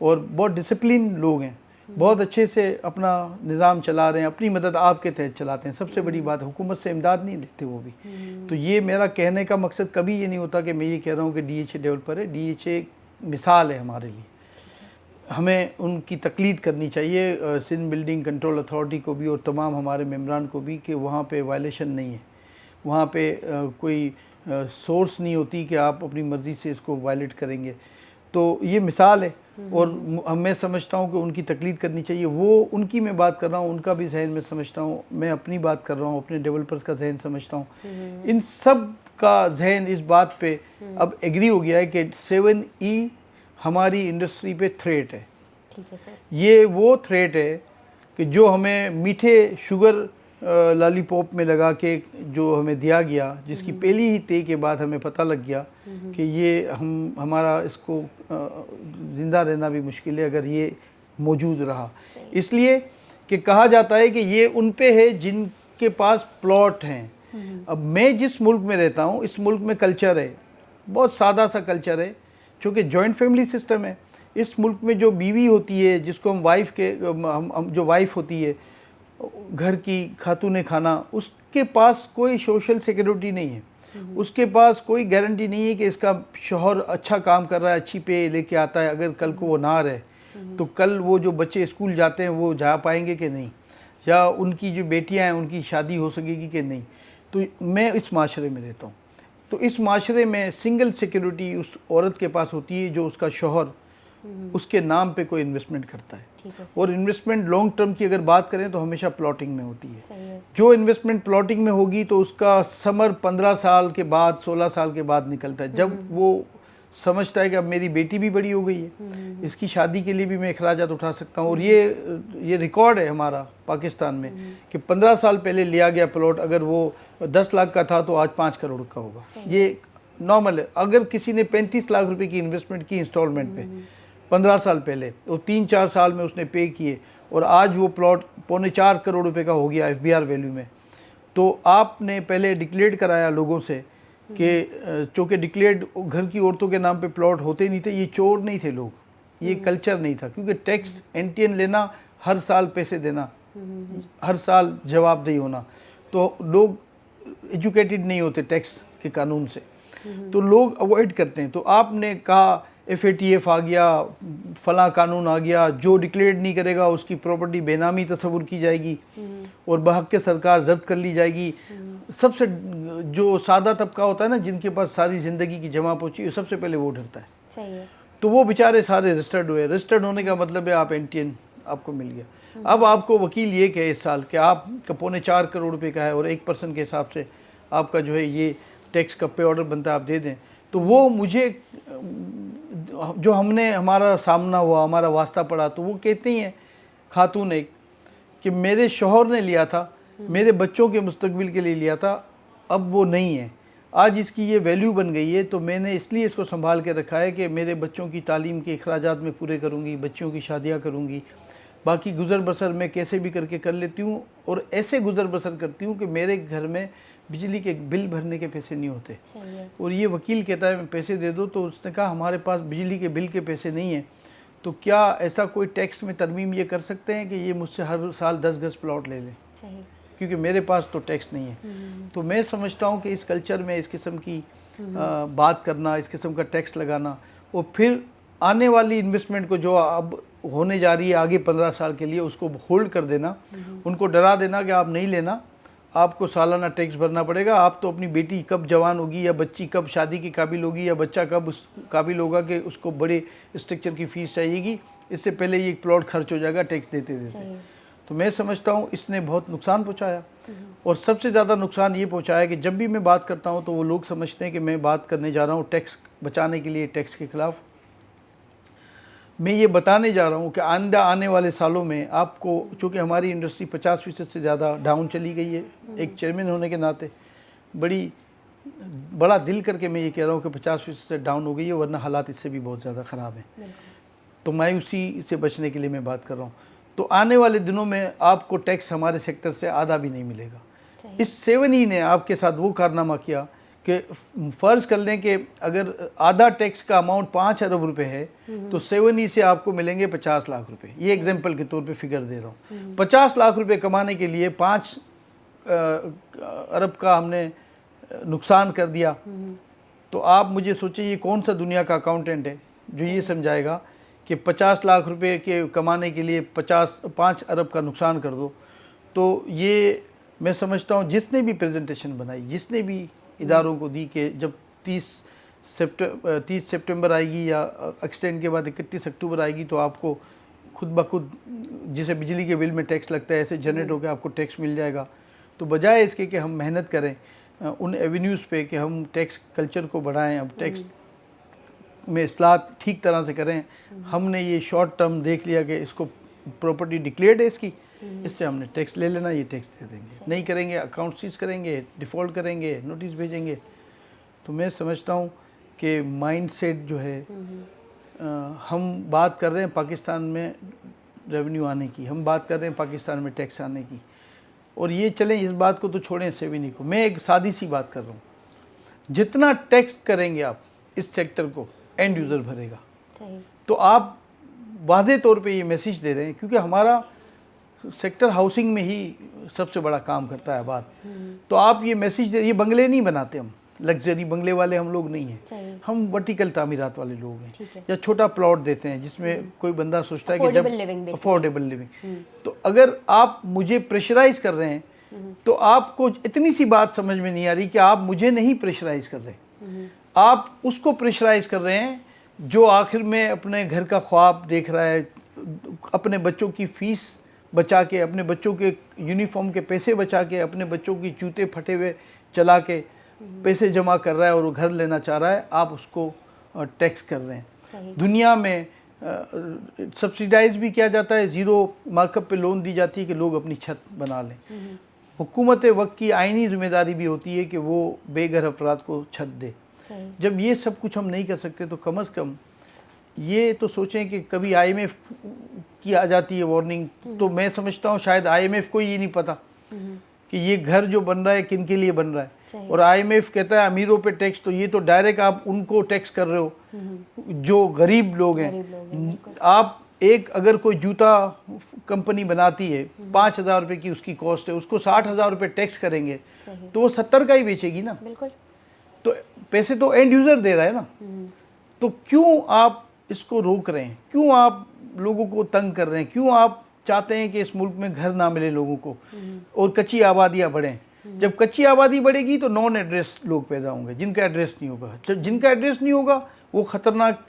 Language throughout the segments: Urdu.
اور بہت ڈسپلن لوگ ہیں, بہت اچھے سے اپنا نظام چلا رہے ہیں, اپنی مدد آپ کے تحت چلاتے ہیں. سب سے بڑی بات حکومت سے امداد نہیں لیتے وہ بھی. تو یہ میرا کہنے کا مقصد کبھی یہ نہیں ہوتا کہ میں یہ کہہ رہا ہوں کہ ڈی ایچ اے ڈیولپر ہے. ڈی ایچ اے مثال ہے ہمارے لیے, ہمیں ان کی تقلید کرنی چاہیے, سندھ بلڈنگ کنٹرول اتھارٹی کو بھی اور تمام ہمارے ممبران کو بھی, کہ وہاں پہ وائلیشن نہیں ہے, وہاں پہ کوئی سورس نہیں ہوتی کہ آپ اپنی مرضی سے اس کو وائلیٹ کریں گے. تو یہ مثال ہے, اور میں سمجھتا ہوں کہ ان کی تقلید کرنی چاہیے. وہ ان کی میں بات کر رہا ہوں, ان کا بھی ذہن میں سمجھتا ہوں, میں اپنی بات کر رہا ہوں, اپنے ڈیولپرز کا ذہن سمجھتا ہوں. ان سب کا ذہن اس بات پہ اب ایگری ہو گیا ہے کہ 7E ہماری انڈسٹری پہ تھریٹ ہے. یہ وہ تھریٹ ہے کہ جو ہمیں میٹھے شوگر لالی پاپ میں لگا کے جو ہمیں دیا گیا, جس کی پہلی ہی تے کے بعد ہمیں پتہ لگ گیا کہ یہ ہمارا اس کو زندہ رہنا بھی مشکل ہے اگر یہ موجود رہا. اس لیے کہ کہا جاتا ہے کہ یہ ان پہ ہے جن کے پاس پلاٹ ہیں. اب میں جس ملک میں رہتا ہوں, اس ملک میں کلچر ہے, بہت سادہ سا کلچر ہے, چونکہ جوائنٹ فیملی سسٹم ہے. اس ملک میں جو بیوی ہوتی ہے, جس کو ہم جو وائف ہوتی ہے گھر کی خاتون خانہ, اس کے پاس کوئی سوشل سیکیورٹی نہیں ہے, اس کے پاس کوئی گارنٹی نہیں ہے کہ اس کا شوہر اچھا کام کر رہا ہے, اچھی پے لے کے آتا ہے. اگر کل کو وہ نہ رہے تو کل وہ جو بچے اسکول جاتے ہیں وہ جا پائیں گے کہ نہیں, یا ان کی جو بیٹیاں ہیں ان کی شادی ہو سکے گی کہ نہیں. تو میں اس معاشرے میں رہتا ہوں, تو اس معاشرے میں سنگل سیکیورٹی اس عورت کے پاس ہوتی ہے جو اس کا شوہر اس کے نام پہ کوئی انویسٹمنٹ کرتا ہے. اور انویسٹمنٹ لانگ ٹرم کی اگر بات کریں تو ہمیشہ پلاٹنگ میں ہوتی ہے. جو انویسٹمنٹ پلاٹنگ میں ہوگی تو اس کا ثمر 15 سال کے بعد 16 سال کے بعد نکلتا ہے, جب وہ سمجھتا ہے کہ اب میری بیٹی بھی بڑی ہو گئی ہے, اس کی شادی کے لیے بھی میں اخراجات اٹھا سکتا ہوں. اور یہ ریکارڈ ہے ہمارا پاکستان میں کہ 15 سال پہلے لیا گیا پلاٹ اگر وہ 10 لاکھ کا تھا تو آج 5 کروڑ کا ہوگا. یہ نارمل ہے. اگر کسی نے 35 لاکھ روپے کی انویسٹمنٹ کی انسٹالمنٹ پہ 15 سال پہلے, تو 3-4 سال میں اس نے پے کیے, اور آج وہ پلاٹ 3.25 کروڑ روپے کا ہو گیا FBR ویلیو میں. تو آپ نے پہلے ڈکلیئر کرایا لوگوں سے کہ چونکہ ڈکلیئرڈ گھر کی عورتوں کے نام پہ پلاٹ ہوتے نہیں تھے. یہ چور نہیں تھے لوگ, یہ کلچر نہیں تھا, کیونکہ ٹیکس NTN لینا, ہر سال پیسے دینا, ہر سال جواب دہی ہونا, تو لوگ ایجوکیٹڈ نہیں ہوتے ٹیکس کے قانون سے, تو لوگ اوائڈ کرتے ہیں. تو آپ نے کہا FATF آ گیا, فلاں قانون آ گیا, جو ڈکلیئرڈ نہیں کرے گا اس کی پراپرٹی بے نامی تصور کی جائے گی اور بحق کے سرکار ضبط کر لی جائے گی. سب سے جو سادہ طبقہ ہوتا ہے نا, جن کے پاس ساری زندگی کی جمع پہنچی, سب سے پہلے وہ ڈرتا ہے. تو وہ بیچارے سارے رجسٹرڈ ہوئے. رجسٹرڈ ہونے کا مطلب ہے آپ NTN آپ کو مل گیا. اب آپ کو وکیل یہ کہے اس سال کہ آپ کا 4.25 کروڑ روپے کا ہے اور 1% کے حساب سے آپ کا جو ہے یہ ٹیکس کا پے آرڈر بنتا ہے, آپ دے دیں. تو وہ مجھے جو ہمارا سامنا ہوا, ہمارا واسطہ پڑا, تو وہ کہتے ہیں خاتون ایک کہ میرے شوہر نے لیا تھا, میرے بچوں کے مستقبل کے لیے لیا تھا, اب وہ نہیں ہے, آج اس کی یہ ویلیو بن گئی ہے, تو میں نے اس لیے اس کو سنبھال کے رکھا ہے کہ میرے بچوں کی تعلیم کے اخراجات میں پورے کروں گی, بچوں کی شادیاں کروں گی, باقی گزر بسر میں کیسے بھی کر کے کر لیتی ہوں. اور ایسے گزر بسر کرتی ہوں کہ میرے گھر میں بجلی کے بل بھرنے کے پیسے نہیں ہوتے. اور یہ وکیل کہتا ہے میں پیسے دے دو, تو اس نے کہا ہمارے پاس بجلی کے بل کے پیسے نہیں ہیں, تو کیا ایسا کوئی ٹیکس میں ترمیم یہ کر سکتے ہیں کہ یہ مجھ سے ہر سال 10 گز پلاٹ لے لیں, کیونکہ میرے پاس تو ٹیکس نہیں ہے. تو میں سمجھتا ہوں کہ اس کلچر میں اس قسم کی بات کرنا, اس قسم کا ٹیکس لگانا, اور پھر آنے والی انویسٹمنٹ کو جو اب ہونے جا رہی ہے آگے 15 سال کے لیے, اس کو ہولڈ کر دینا, ان کو ڈرا دینا کہ آپ نہیں لینا, آپ کو سالانہ ٹیکس بھرنا پڑے گا. آپ تو اپنی بیٹی کب جوان ہوگی, یا بچی کب شادی کے قابل ہوگی, یا بچہ کب اس قابل ہوگا کہ اس کو بڑے اسٹرکچر کی فیس چاہیے گی, اس سے پہلے یہ پلاٹ خرچ ہو جائے گا ٹیکس دیتے دیتے. تو میں سمجھتا ہوں اس نے بہت نقصان پہنچایا, اور سب سے زیادہ نقصان یہ پہنچایا کہ جب بھی میں بات کرتا ہوں تو وہ لوگ سمجھتے ہیں کہ میں بات کرنے جا رہا ہوں ٹیکس بچانے کے لیے, ٹیکس کے خلاف. میں یہ بتانے جا رہا ہوں کہ آئندہ آنے والے سالوں میں آپ کو, چونکہ ہماری انڈسٹری 50% سے زیادہ ڈاؤن چلی گئی ہے, ایک چیئرمین ہونے کے ناطے بڑا دل کر کے میں یہ کہہ رہا ہوں کہ 50% سے ڈاؤن ہو گئی ہے, ورنہ حالات اس سے بھی بہت زیادہ خراب ہیں. تو مایوسی سے بچنے کے لیے میں بات کر رہا ہوں. تو آنے والے دنوں میں آپ کو ٹیکس ہمارے سیکٹر سے آدھا بھی نہیں ملے گا. اس 7E نے آپ کے ساتھ وہ کارنامہ کیا کہ فرض کر لیں کہ اگر آدھا ٹیکس کا اماؤنٹ 5 ارب روپے ہے تو 7E سے آپ کو ملیں گے 50 لاکھ روپے. یہ ایگزامپل کے طور پہ فگر دے رہا ہوں. 50 لاکھ روپے کمانے کے لیے 5 ارب کا ہم نے نقصان کر دیا. تو آپ مجھے سوچیں یہ کون سا دنیا کا اکاؤنٹنٹ ہے جو یہ سمجھائے گا کہ 50 لاکھ روپے کے کمانے کے لیے 5 ارب کا نقصان کر دو. تو یہ میں سمجھتا ہوں جس نے بھی پریزنٹیشن بنائی، جس نے بھی اداروں کو دی کہ جب 30 سپٹمبر آئے گی یا ایکسٹینڈ کے بعد 31 اکتوبر آئے گی تو آپ کو خود بخود جسے بجلی کے بل میں ٹیکس لگتا ہے ایسے جنریٹ ہو کے آپ کو ٹیکس مل جائے گا. تو بجائے اس کے کہ ہم محنت کریں ان ایونیوز پہ کہ ہم ٹیکس کلچر کو بڑھائیں، اب ٹیکس میں اصلاحات ٹھیک طرح سے کریں، ہم نے یہ شارٹ ٹرم دیکھ لیا کہ اس کو پراپرٹی ڈکلیئرڈ ہے اس کی، اس سے ہم نے ٹیکس لے لینا، یہ ٹیکس دے دیں گے. نہیں کریں گے اکاؤنٹ سیز کریں گے، ڈیفالٹ کریں گے، نوٹس بھیجیں گے. تو میں سمجھتا ہوں کہ مائنڈ سیٹ جو ہے ہم بات کر رہے ہیں پاکستان میں ریونیو آنے کی، ہم بات کر رہے ہیں پاکستان میں ٹیکس آنے کی، اور یہ چلیں اس بات کو تو چھوڑیں 7E کو. میں ایک سادی سی بات کر رہا ہوں، جتنا ٹیکس کریں گے آپ اس سیکٹر کو اینڈ یوزر بھرے گا. تو آپ واضح طور پہ یہ میسیج دے رہے ہیں کیونکہ ہمارا سیکٹر ہاؤسنگ میں ہی سب سے بڑا کام کرتا ہے آباد. تو آپ یہ میسیج دے، یہ بنگلے نہیں بناتے، ہم لگژری بنگلے والے ہم لوگ نہیں ہیں، ہم ورٹیکل تعمیرات والے لوگ ہیں، یا چھوٹا پلاٹ دیتے ہیں جس میں کوئی بندہ سوچتا ہے کہ جب افورڈیبل لیونگ. تو اگر آپ مجھے پریشرائز کر رہے ہیں تو آپ کو اتنی سی بات سمجھ میں نہیں آ رہی کہ آپ مجھے نہیں پریشرائز کر رہے، آپ اس کو پریشرائز کر رہے ہیں جو آخر میں اپنے گھر کا خواب دیکھ رہا ہے، اپنے بچوں کی فیس بچا کے، اپنے بچوں کے یونیفارم کے پیسے بچا کے، اپنے بچوں کی جوتے پھٹے ہوئے چلا کے پیسے جمع کر رہا ہے اور وہ گھر لینا چاہ رہا ہے. آپ اس کو ٹیکس کر رہے ہیں. دنیا میں سبسیڈائز بھی کیا جاتا ہے، زیرو مارک اپ پہ لون دی جاتی ہے کہ لوگ اپنی چھت بنا لیں. حکومت وقت کی آئینی ذمہ داری بھی ہوتی ہے کہ وہ بے گھر افراد کو چھت دے. جب یہ سب کچھ ہم نہیں کر سکتے تو کم از کم یہ تو سوچیں کہ کبھی IMF کی آ جاتی ہے وارننگ، تو میں سمجھتا ہوں شاید IMF کو یہ نہیں پتا کہ یہ گھر جو بن رہا ہے کن کے لیے بن رہا ہے. اور IMF کہتا ہے امیروں پہ ٹیکس، تو یہ تو ڈائریکٹ آپ ان کو ٹیکس کر رہے ہو جو غریب لوگ ہیں. آپ ایک اگر کوئی جوتا کمپنی بناتی ہے 5,000 روپے کی اس کی کاسٹ ہے، اس کو 60,000 روپے ٹیکس کریں گے تو وہ 70 کا ہی بیچے گی نا. تو پیسے تو اینڈ یوزر دے رہا ہے نا. تو کیوں آپ اس کو روک رہے ہیں، کیوں آپ لوگوں کو تنگ کر رہے ہیں، کیوں آپ چاہتے ہیں کہ اس ملک میں گھر نہ ملے لوگوں کو اور کچی آبادیاں بڑھیں. جب کچی آبادی بڑھے گی تو نان ایڈریس لوگ پیدا ہوں گے، جن کا ایڈریس نہیں ہوگا. جن کا ایڈریس نہیں ہوگا وہ خطرناک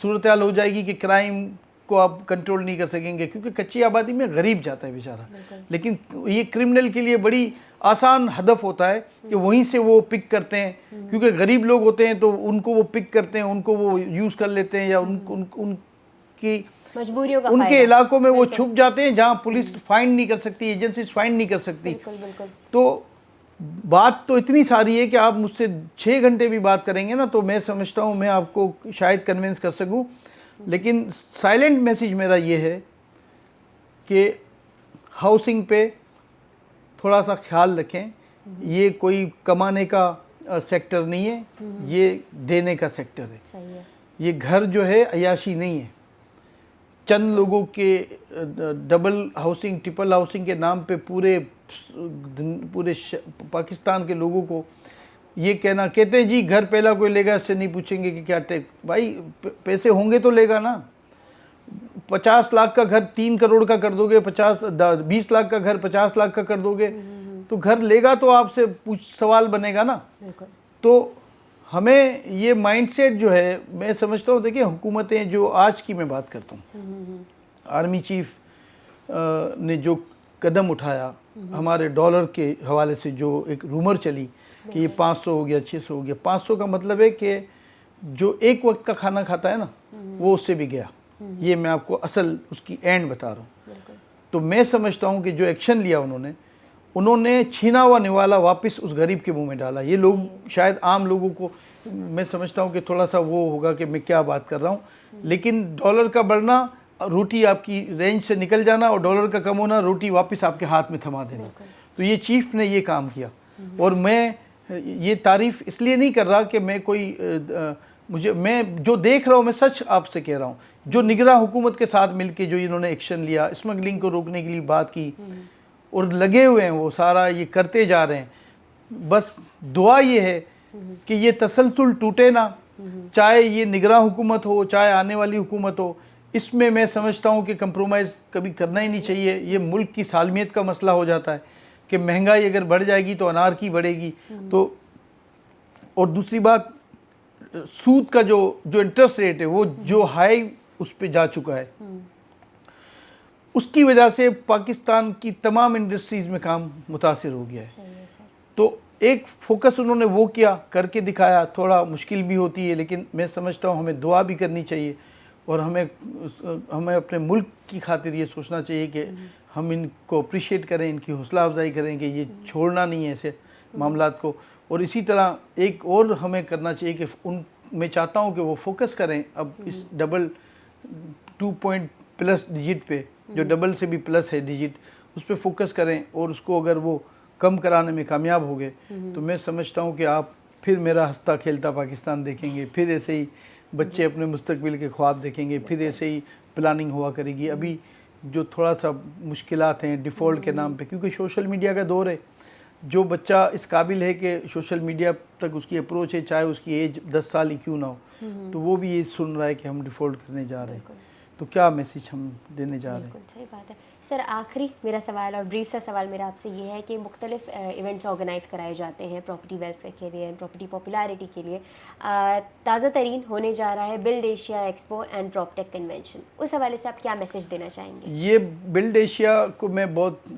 صورتحال ہو جائے گی کہ کرائم کو آپ کنٹرول نہیں کر سکیں گے، کیونکہ کچی آبادی میں غریب جاتا ہے بیچارہ. لیکن یہ کرمنل کے لیے بڑی آسان ہدف ہوتا ہے کہ وہیں سے وہ پک کرتے ہیں، کیونکہ غریب لوگ ہوتے ہیں تو ان کو وہ پک کرتے ہیں، ان کو وہ یوز کر لیتے ہیں، یا ان کی مجبوریوں کا ان کے علاقوں میں وہ چھپ جاتے ہیں جہاں پولیس فائنڈ نہیں کر سکتی، ایجنسیز فائنڈ نہیں کر سکتی. تو بات تو اتنی ساری ہے کہ آپ مجھ سے 6 گھنٹے بھی بات کریں گے نا تو میں سمجھتا ہوں میں آپ کو شاید کنونس کر سکوں. لیکن سائلنٹ میسیج میرا یہ ہے کہ ہاؤسنگ پہ تھوڑا سا خیال رکھیں. یہ کوئی کمانے کا سیکٹر نہیں ہے، یہ دینے کا سیکٹر ہے. یہ گھر جو ہے عیاشی نہیں ہے. چند لوگوں کے ڈبل ہاؤسنگ، ٹرپل ہاؤسنگ کے نام پہ پورے پاکستان کے لوگوں کو یہ کہتے ہیں جی گھر پہلا کوئی لے گا، اس سے نہیں پوچھیں گے کہ کیا ٹیکس. بھائی پیسے ہوں گے تو لے گا نا. 50 لاکھ کا گھر 3 کروڑ کا کر دو گے، 20 لاکھ کا گھر 50 لاکھ کا کر دو گے تو گھر لے گا تو آپ سے سوال بنے گا نا. تو ہمیں یہ مائنڈ سیٹ جو ہے میں سمجھتا ہوں، دیکھیں حکومتیں جو آج کی میں بات کرتا ہوں، آرمی چیف نے جو قدم اٹھایا ہمارے ڈالر کے حوالے سے، جو ایک رومر چلی کہ یہ 500 ہو گیا 600 ہو گیا. 500 کا مطلب ہے کہ جو ایک وقت کا کھانا کھاتا ہے نا وہ اس سے بھی گیا. یہ میں آپ کو اصل اس کی اینڈ بتا رہا ہوں. تو میں سمجھتا ہوں کہ جو ایکشن لیا انہوں نے چھینا ہوا نوالا واپس اس غریب کے منہ میں ڈالا. یہ لوگ شاید عام لوگوں کو میں سمجھتا ہوں کہ تھوڑا سا وہ ہوگا کہ میں کیا بات کر رہا ہوں، لیکن ڈالر کا بڑھنا، روٹی آپ کی رینج سے نکل جانا، اور ڈالر کا کم ہونا، روٹی واپس آپ کے ہاتھ میں تھما دینا. تو یہ چیف نے یہ کام کیا. اور میں یہ تعریف اس لیے نہیں کر رہا کہ میں کوئی میں جو دیکھ رہا ہوں میں سچ آپ سے کہہ رہا ہوں. جو نگراں حکومت کے ساتھ مل کے جو انہوں نے ایکشن لیا, اسمگلنگ کو روکنے کے لیے بات کی اور لگے ہوئے ہیں, وہ سارا یہ کرتے جا رہے ہیں. بس دعا یہ ہے کہ یہ تسلسل ٹوٹے نہ, چاہے یہ نگراں حکومت ہو چاہے آنے والی حکومت ہو. اس میں سمجھتا ہوں کہ کمپرومائز کبھی کرنا ہی نہیں چاہیے. یہ ملک کی سالمیت کا مسئلہ ہو جاتا ہے کہ مہنگائی اگر بڑھ جائے گی تو انار کی بڑھے گی. تو اور دوسری بات, سود کا جو انٹرسٹ ریٹ ہے وہ جو ہائی اس پہ جا چکا ہے, اس کی وجہ سے پاکستان کی تمام انڈسٹریز میں کام متاثر ہو گیا ہے. تو ایک فوکس انہوں نے وہ کیا, کر کے دکھایا. تھوڑا مشکل بھی ہوتی ہے لیکن میں سمجھتا ہوں ہمیں دعا بھی کرنی چاہیے اور ہمیں اپنے ملک کی خاطر یہ سوچنا چاہیے کہ ہم ان کو اپریشیٹ کریں, ان کی حوصلہ افزائی کریں کہ یہ چھوڑنا نہیں ہے ایسے معاملات کو. اور اسی طرح ایک اور ہمیں کرنا چاہیے کہ میں چاہتا ہوں کہ وہ فوکس کریں اب اس ڈبل 2+ ڈیجٹ پہ, جو ڈبل سے بھی پلس ہے ڈیجٹ, اس پہ فوکس کریں. اور اس کو اگر وہ کم کرانے میں کامیاب ہو گئے تو میں سمجھتا ہوں کہ آپ پھر میرا ہنستا کھیلتا پاکستان دیکھیں گے, پھر ایسے ہی بچے اپنے مستقبل کے خواب دیکھیں گے, پھر ایسے ہی پلاننگ ہوا کرے گی. ابھی جو تھوڑا سا مشکلات ہیں ڈیفالٹ کے نام پہ, کیونکہ سوشل میڈیا کا دور ہے, جو بچہ اس قابل ہے کہ سوشل میڈیا تک اس کی اپروچ ہے, چاہے اس کی ایج 10 سال ہی کیوں نہ ہو, تو وہ بھی یہ سن رہا ہے کہ ہم ڈیفالٹ کرنے جا رہے ہیں. تو کیا میسیج ہم دینے جا رہے ہیں؟ بالکل صحیح بات ہے. سر آخری میرا سوال اور بریف سا سوال میرا آپ سے یہ ہے کہ مختلف ایونٹس آرگنائز کرائے جاتے ہیں پراپرٹی ویلفیئر کے لیے, پراپرٹی پاپولیرٹی کے لیے. تازہ ترین ہونے جا رہا ہے build Asia expo and prop tech convention, اس حوالے سے آپ کیا میسیج دینا چاہیں گے؟ یہ بلڈ ایشیا کو میں بہت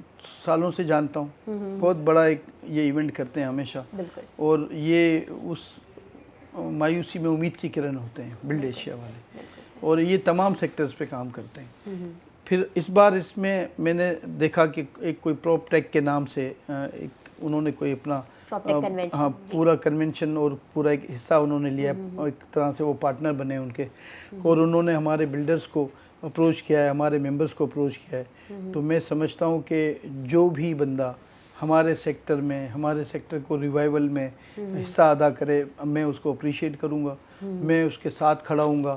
سالوں سے جانتا ہوں, بہت بڑا ایک یہ ایونٹ کرتے ہیں ہمیشہ, بالکل, اور یہ اس مایوسی میں امید کی کرن ہوتے ہیں بلڈ ایشیا والے, اور یہ تمام سیکٹرز پہ کام کرتے ہیں. پھر اس بار اس میں نے دیکھا کہ ایک کوئی پراپ ٹیک کے نام سے انہوں نے کوئی اپنا ہاں پورا کنونشن اور پورا ایک حصہ انہوں نے لیا, ایک طرح سے وہ پارٹنر بنے ان کے, اور انہوں نے ہمارے بلڈرز کو اپروچ کیا ہے, ہمارے ممبرز کو اپروچ کیا ہے. تو میں سمجھتا ہوں کہ جو بھی بندہ ہمارے سیکٹر میں, ہمارے سیکٹر کو ریوائول میں حصہ ادا کرے, میں اس کو اپریشیٹ کروں گا, میں اس کے ساتھ کھڑا ہوں گا.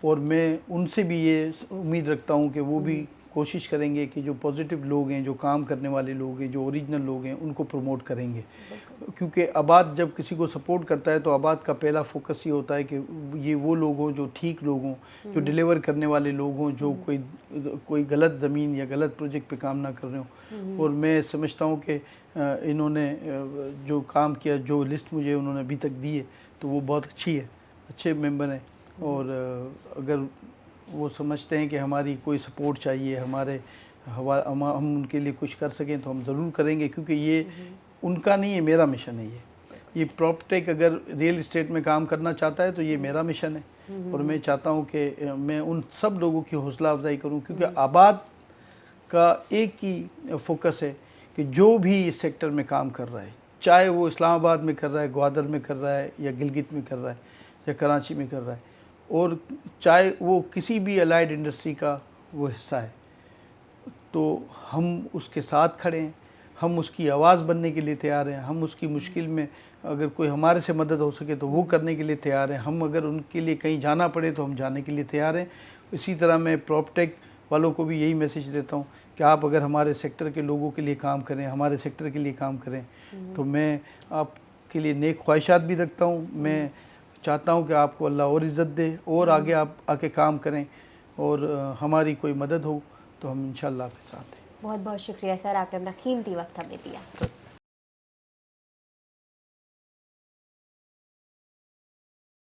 اور میں ان سے بھی یہ امید رکھتا ہوں کہ وہ بھی کوشش کریں گے کہ جو پازیٹیو لوگ ہیں, جو کام کرنے والے لوگ ہیں, جو اوریجنل لوگ ہیں, ان کو پروموٹ کریں گے. کیونکہ آباد جب کسی کو سپورٹ کرتا ہے تو آباد کا پہلا فوکس یہ ہوتا ہے کہ یہ وہ لوگ ہوں جو ٹھیک لوگ ہوں, جو ڈیلیور کرنے والے لوگ ہوں, جو کوئی غلط زمین یا غلط پروجیکٹ پہ کام نہ کر رہے ہوں. اور میں سمجھتا ہوں کہ انہوں نے جو کام کیا, جو لسٹ مجھے انہوں نے ابھی تک دی ہے, تو وہ بہت اچھی ہے, اچھے ممبر ہیں. اور اگر وہ سمجھتے ہیں کہ ہماری کوئی سپورٹ چاہیے, ہم ان کے لیے کچھ کر سکیں تو ہم ضرور کریں گے, کیونکہ یہ ان کا نہیں ہے, میرا مشن ہے. یہ پراپ ٹیک اگر ریئل اسٹیٹ میں کام کرنا چاہتا ہے تو یہ میرا مشن ہے, اور میں چاہتا ہوں کہ میں ان سب لوگوں کی حوصلہ افزائی کروں, کیونکہ آباد کا ایک ہی فوکس ہے کہ جو بھی اس سیکٹر میں کام کر رہا ہے, چاہے وہ اسلام آباد میں کر رہا ہے, گوادر میں کر رہا ہے, یا گلگت میں کر رہا ہے, یا کراچی میں کر رہا ہے, اور چاہے وہ کسی بھی الائیڈ انڈسٹری کا وہ حصہ ہے, تو ہم اس کے ساتھ کھڑے ہیں, ہم اس کی آواز بننے کے لیے تیار ہیں. ہم اس کی مشکل میں اگر کوئی ہمارے سے مدد ہو سکے تو وہ کرنے کے لیے تیار ہیں. ہم اگر ان کے لیے کہیں جانا پڑے تو ہم جانے کے لیے تیار ہیں. اسی طرح میں پراپ ٹیک والوں کو بھی یہی میسیج دیتا ہوں کہ آپ اگر ہمارے سیکٹر کے لوگوں کے لیے کام کریں, ہمارے سیکٹر کے لیے کام کریں, تو میں آپ کے لیے نیک خواہشات بھی رکھتا ہوں. میں چاہتا ہوں کہ آپ کو اللہ اور عزت دے, اور آگے آپ آ کے کام کریں, اور ہماری کوئی مدد ہو تو ہم انشاءاللہ آپ کے ساتھ ہیں. بہت بہت شکریہ سر, آپ نے اپنا قیمتی وقت ہمیں دیا.